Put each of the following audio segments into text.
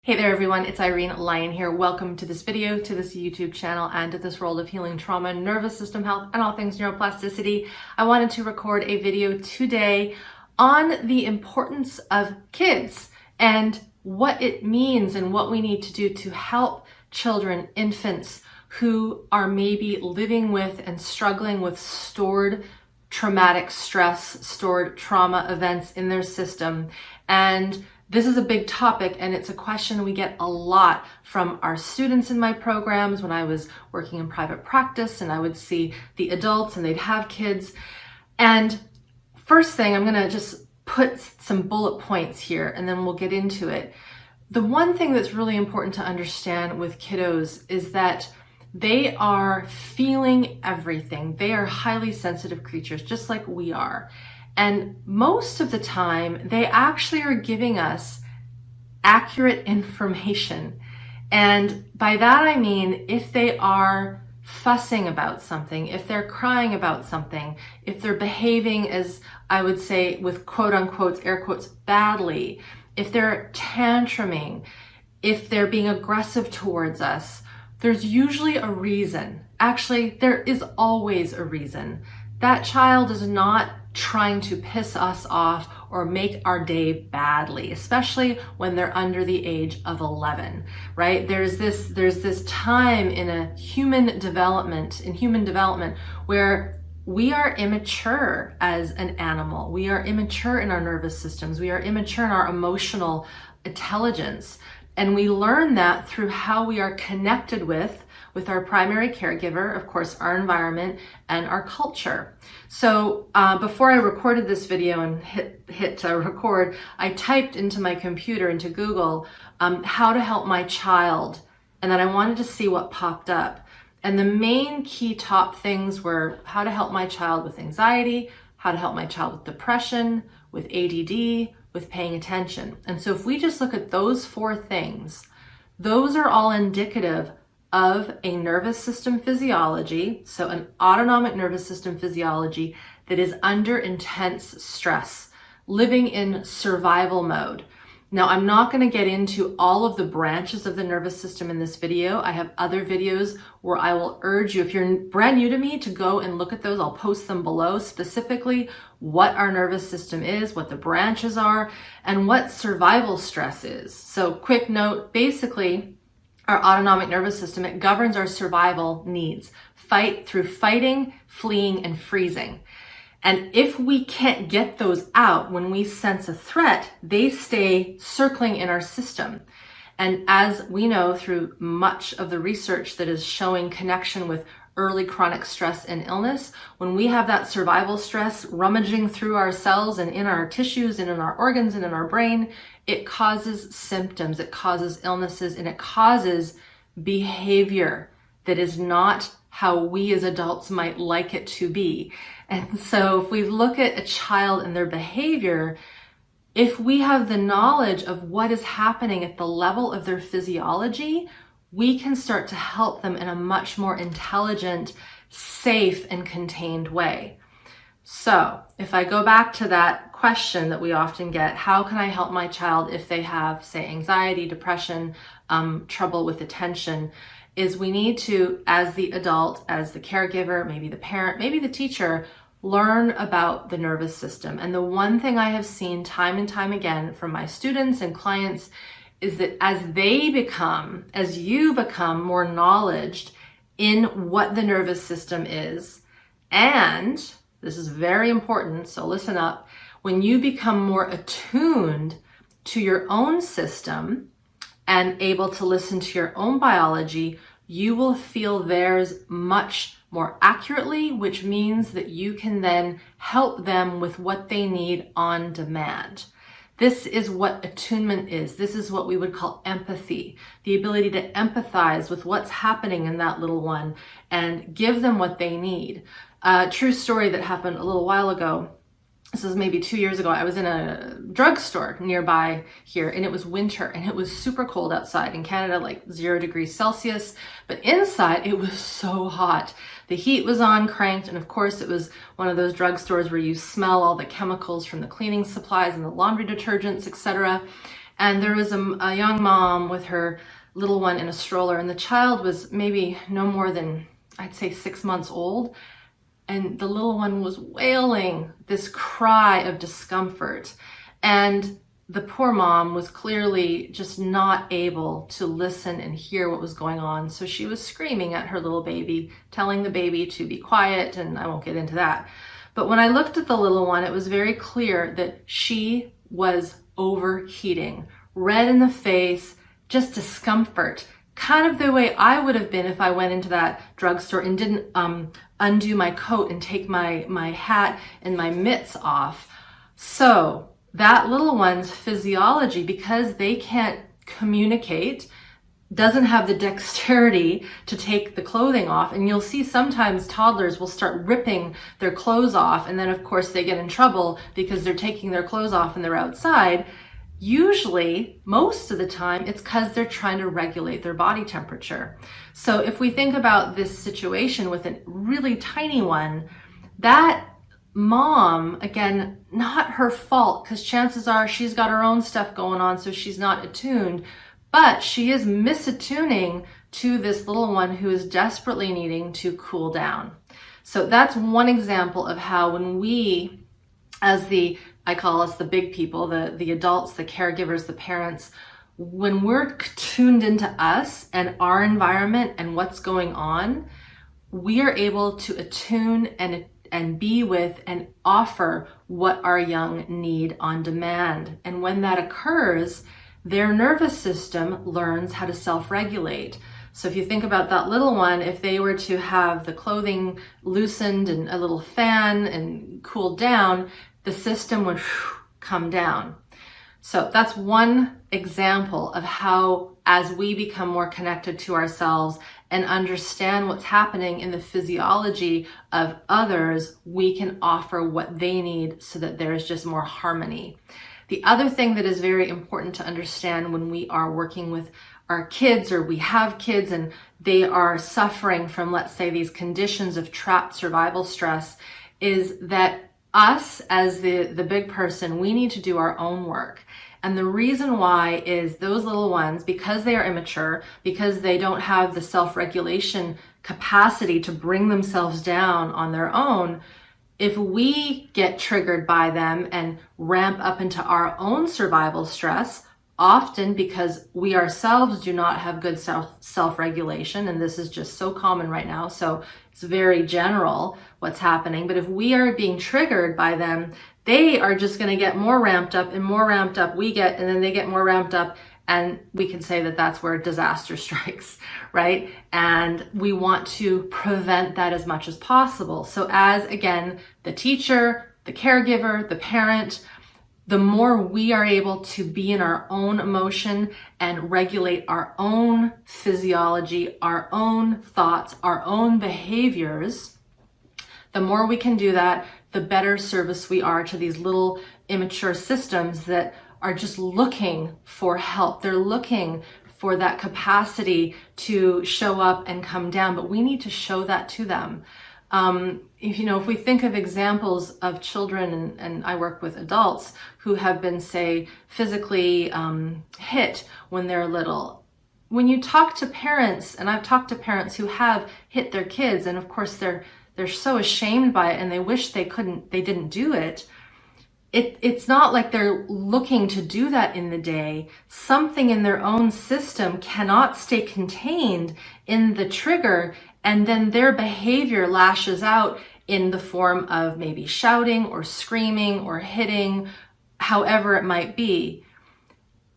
Hey there everyone, it's Irene Lyon here. Welcome to this video, to this YouTube channel, and to this world of healing trauma, nervous system health, and all things neuroplasticity. I wanted to record a video today on the importance of kids and what it means and what we need to do to help children, infants who are maybe living with and struggling with stored traumatic stress, stored trauma events in their system. And this is a big topic, and it's a question we get a lot from our students in my programs when I was working in private practice, and I would see the adults and they'd have kids. And first thing, I'm gonna just put some bullet points here and then we'll get into it. The one thing that's really important to understand with kiddos is that they are feeling everything. They are highly sensitive creatures, just like we are. And most of the time, they actually are giving us accurate information. And by that I mean, if they are fussing about something, if they're crying about something, if they're behaving as I would say with quote unquote, air quotes, badly, if they're tantruming, if they're being aggressive towards us, there's usually a reason. Actually, there is always a reason. That child is not trying to piss us off or make our day badly, especially when they're under the age of 11, right? There's this time in human development where we are immature as an animal. We are immature in our nervous systems. We are immature in our emotional intelligence. And we learn that through how we are connected with our primary caregiver, of course, our environment and our culture. So before I recorded this video and hit record, I typed into my computer, into Google, how to help my child. And then I wanted to see what popped up. And the main key top things were how to help my child with anxiety, how to help my child with depression, with ADD, with paying attention. And so if we just look at those four things, those are all indicative of a nervous system physiology, so an autonomic nervous system physiology that is under intense stress, living in survival mode. Now, I'm not going to get into all of the branches of the nervous system in this video. I have other videos where I will urge you, if you're brand new to me, to go and look at those. I'll post them below, specifically what our nervous system is, what the branches are, and what survival stress is. So quick note, basically, our autonomic nervous system, it governs our survival needs, through fighting, fleeing, and freezing. And if we can't get those out when we sense a threat, they stay circling in our system. And as we know through much of the research that is showing connection with early chronic stress and illness, when we have that survival stress rummaging through our cells and in our tissues and in our organs and in our brain, it causes symptoms, it causes illnesses, and it causes behavior that is not how we as adults might like it to be. And so if we look at a child and their behavior, if we have the knowledge of what is happening at the level of their physiology, we can start to help them in a much more intelligent, safe, and contained way. So if I go back to that question that we often get, how can I help my child if they have, say, anxiety, depression, trouble with attention, is we need to, as the adult, as the caregiver, maybe the parent, maybe the teacher, learn about the nervous system. And the one thing I have seen time and time again from my students and clients is that as you become more knowledgeable in what the nervous system is, and this is very important, so listen up, when you become more attuned to your own system and able to listen to your own biology, you will feel theirs much more accurately, which means that you can then help them with what they need on demand. This is what attunement is. This is what we would call empathy, the ability to empathize with what's happening in that little one and give them what they need. A true story that happened a little while ago. This was maybe 2 years ago. I was in a drugstore nearby here, and it was winter, and it was super cold outside in Canada, like 0 degrees Celsius, but inside it was so hot. The heat was on, cranked, and of course it was one of those drugstores where you smell all the chemicals from the cleaning supplies and the laundry detergents, etc. And there was a young mom with her little one in a stroller, and the child was maybe no more than, I'd say, 6 months old. And the little one was wailing this cry of discomfort. And the poor mom was clearly just not able to listen and hear what was going on. So she was screaming at her little baby, telling the baby to be quiet, and I won't get into that. But when I looked at the little one, it was very clear that she was overheating, red in the face, just discomfort, kind of the way I would have been if I went into that drugstore and didn't undo my coat and take my hat and my mitts off. So that little one's physiology, because they can't communicate, doesn't have the dexterity to take the clothing off. And you'll see sometimes toddlers will start ripping their clothes off, and then of course they get in trouble because they're taking their clothes off and they're outside. Usually, most of the time, it's because they're trying to regulate their body temperature. So if we think about this situation with a really tiny one, that mom, again, not her fault, because chances are she's got her own stuff going on, so she's not attuned, but she is misattuning to this little one who is desperately needing to cool down. So that's one example of how when we, as I call us the big people, the adults, the caregivers, the parents, when we're tuned into us and our environment and what's going on, we are able to attune and be with and offer what our young need on demand. And when that occurs, their nervous system learns how to self-regulate. So if you think about that little one, if they were to have the clothing loosened and a little fan and cooled down, the system would come down. So that's one example of how, as we become more connected to ourselves and understand what's happening in the physiology of others, we can offer what they need so that there's just more harmony. The other thing that is very important to understand when we are working with our kids, or we have kids and they are suffering from, let's say, these conditions of trapped survival stress, is that us as the big person, we need to do our own work. And the reason why is those little ones, because they are immature, because they don't have the self-regulation capacity to bring themselves down on their own, if we get triggered by them and ramp up into our own survival stress, often because we ourselves do not have good self-regulation, and this is just so common right now, so it's very general what's happening, but if we are being triggered by them, they are just going to get more ramped up, and more ramped up we get, and then they get more ramped up, and we can say that that's where disaster strikes, right? And we want to prevent that as much as possible. So as, again, the teacher, the caregiver, the parent, the more we are able to be in our own emotion and regulate our own physiology, our own thoughts, our own behaviors, the more we can do that, the better service we are to these little immature systems that are just looking for help. They're looking for that capacity to show up and come down, but we need to show that to them. If we think of examples of children, and I work with adults who have been, say, physically hit when they're little. When you talk to parents, and I've talked to parents who have hit their kids, and of course they're so ashamed by it and they wish they didn't do it. It's not like they're looking to do that in the day. Something in their own system cannot stay contained in the trigger, and then their behavior lashes out in the form of maybe shouting or screaming or hitting, however it might be.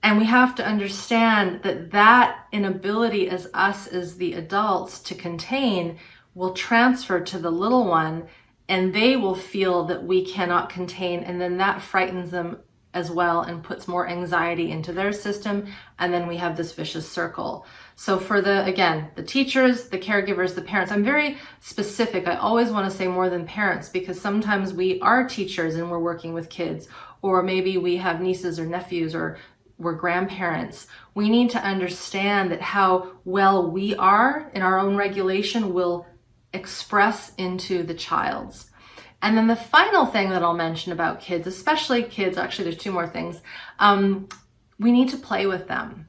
And we have to understand that inability as us as the adults to contain will transfer to the little one, and they will feel that we cannot contain, and then that frightens them as well and puts more anxiety into their system, and then we have this vicious circle. So for the teachers, the caregivers, the parents, I'm very specific. I always want to say more than parents, because sometimes we are teachers and we're working with kids, or maybe we have nieces or nephews, or we're grandparents. We need to understand that how well we are in our own regulation will express into the child's. And then the final thing that I'll mention about kids, especially kids, actually there's two more things. we need to play with them.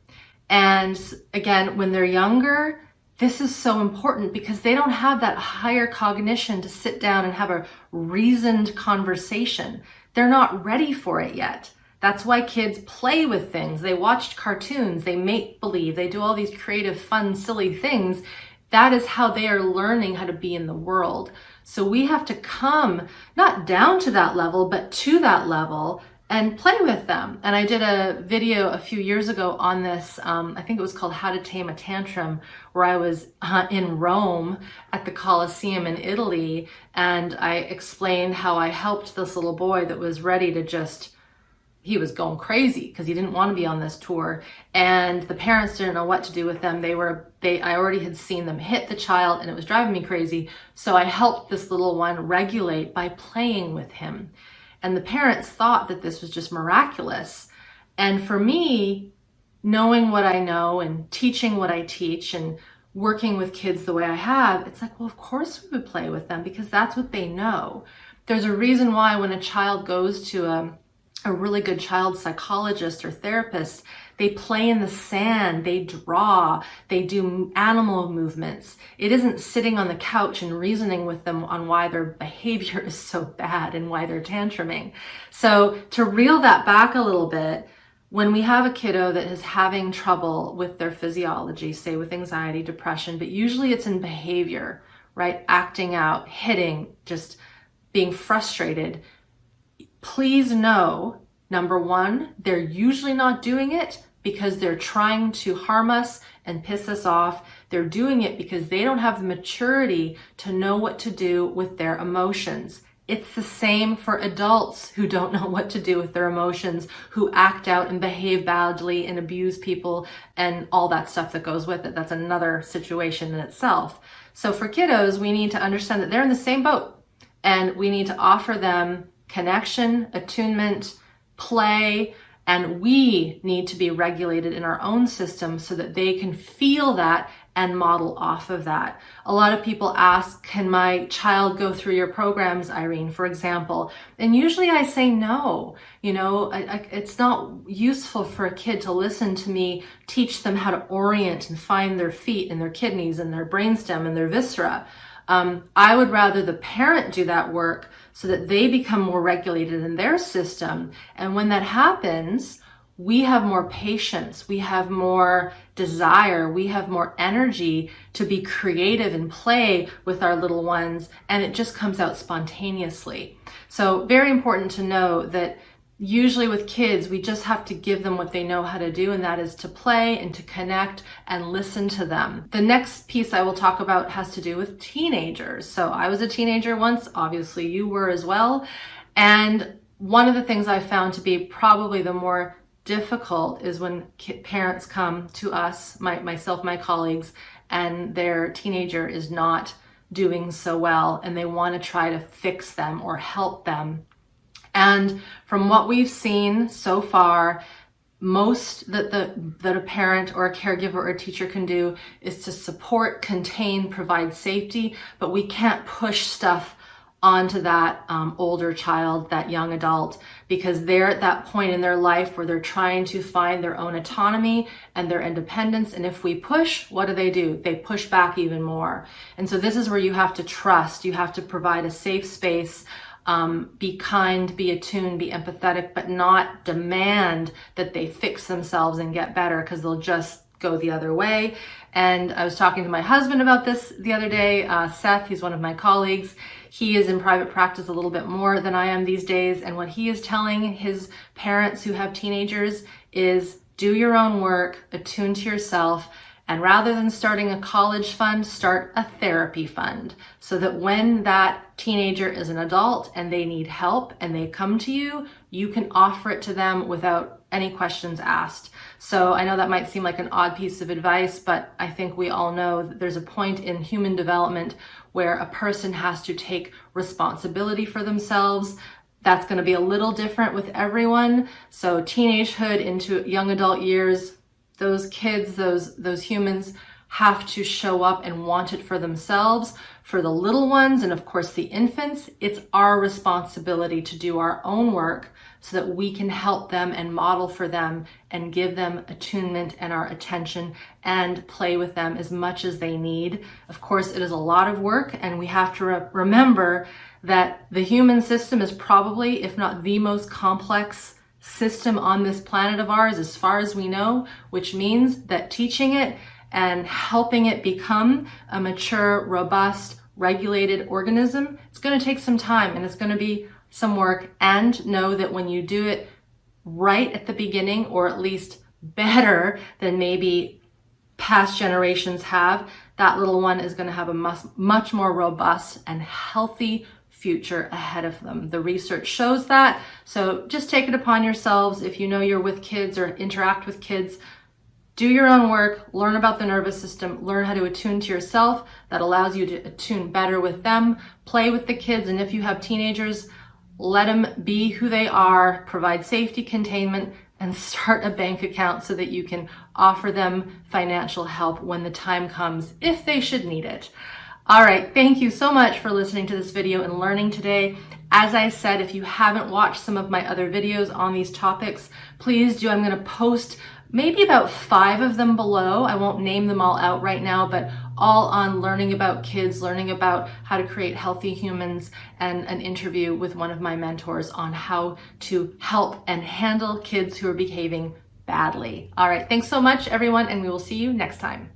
And again, when they're younger, this is so important because they don't have that higher cognition to sit down and have a reasoned conversation. They're not ready for it yet. That's why kids play with things. They watch cartoons, they make believe, they do all these creative, fun, silly things. That is how they are learning how to be in the world. So we have to come not down to that level, but to that level and play with them. And I did a video a few years ago on this. I think it was called How to Tame a Tantrum, where I was in Rome at the Colosseum in Italy. And I explained how I helped this little boy that was ready to just, he was going crazy because he didn't want to be on this tour. And the parents didn't know what to do with them. I already had seen them hit the child and it was driving me crazy. So I helped this little one regulate by playing with him. And the parents thought that this was just miraculous. And for me, knowing what I know and teaching what I teach and working with kids the way I have, it's like, well, of course we would play with them because that's what they know. There's a reason why when a child goes to a really good child psychologist or therapist, they play in the sand, they draw, they do animal movements. It isn't sitting on the couch and reasoning with them on why their behavior is so bad and why they're tantruming. So to reel that back a little bit, when we have a kiddo that is having trouble with their physiology, say with anxiety, depression, but usually it's in behavior, right? Acting out, hitting, just being frustrated. Please know, number one, they're usually not doing it because they're trying to harm us and piss us off. They're doing it because they don't have the maturity to know what to do with their emotions. It's the same for adults who don't know what to do with their emotions, who act out and behave badly and abuse people and all that stuff that goes with it. That's another situation in itself. So for kiddos, we need to understand that they're in the same boat and we need to offer them connection, attunement, play, and we need to be regulated in our own system so that they can feel that and model off of that. A lot of people ask, can my child go through your programs, Irene, for example? And usually I say no. You know, it's not useful for a kid to listen to me teach them how to orient and find their feet and their kidneys and their brainstem and their viscera. I would rather the parent do that work so that they become more regulated in their system. And when that happens, we have more patience, we have more desire, we have more energy to be creative and play with our little ones, and it just comes out spontaneously. So very important to know that usually with kids, we just have to give them what they know how to do, and that is to play and to connect and listen to them. The next piece I will talk about has to do with teenagers. So I was a teenager once, obviously you were as well. And one of the things I found to be probably the more difficult is when parents come to us, myself, my colleagues, and their teenager is not doing so well and they want to try to fix them or help them. And from what we've seen so far, most that a parent or a caregiver or a teacher can do is to support, contain, provide safety, but we can't push stuff onto that older child, that young adult, because they're at that point in their life where they're trying to find their own autonomy and their independence. And if we push, what do? They push back even more. And so this is where you have to trust. You have to provide a safe space. Be kind, be attuned, be empathetic, but not demand that they fix themselves and get better, because they'll just go the other way. And I was talking to my husband about this the other day, Seth, he's one of my colleagues. He is in private practice a little bit more than I am these days. And what he is telling his parents who have teenagers is do your own work, attune to yourself, and rather than starting a college fund, start a therapy fund so that when that teenager is an adult and they need help and they come to you, you can offer it to them without any questions asked. So I know that might seem like an odd piece of advice, but I think we all know that there's a point in human development where a person has to take responsibility for themselves. That's going to be a little different with everyone. So teenagehood into young adult years, those kids, those humans have to show up and want it for themselves. For the little ones, and of course the infants, it's our responsibility to do our own work so that we can help them and model for them and give them attunement and our attention and play with them as much as they need. Of course, it is a lot of work, and we have to remember that the human system is probably, if not the most complex system on this planet of ours, as far as we know, which means that teaching it and helping it become a mature, robust, regulated organism, it's going to take some time and it's going to be some work. And know that when you do it right at the beginning, or at least better than maybe past generations have, that little one is going to have a much more robust and healthy future ahead of them. The research shows that. So just take it upon yourselves. If you know you're with kids or interact with kids, do your own work, learn about the nervous system, learn how to attune to yourself. That allows you to attune better with them, play with the kids. And if you have teenagers, let them be who they are, provide safety, containment, and start a bank account so that you can offer them financial help when the time comes, if they should need it. All right, thank you so much for listening to this video and learning today. As I said, if you haven't watched some of my other videos on these topics, please do. I'm going to post maybe about 5 of them below. I won't name them all out right now, but all on learning about kids, learning about how to create healthy humans, and an interview with one of my mentors on how to help and handle kids who are behaving badly. All right, thanks so much, everyone, and we will see you next time.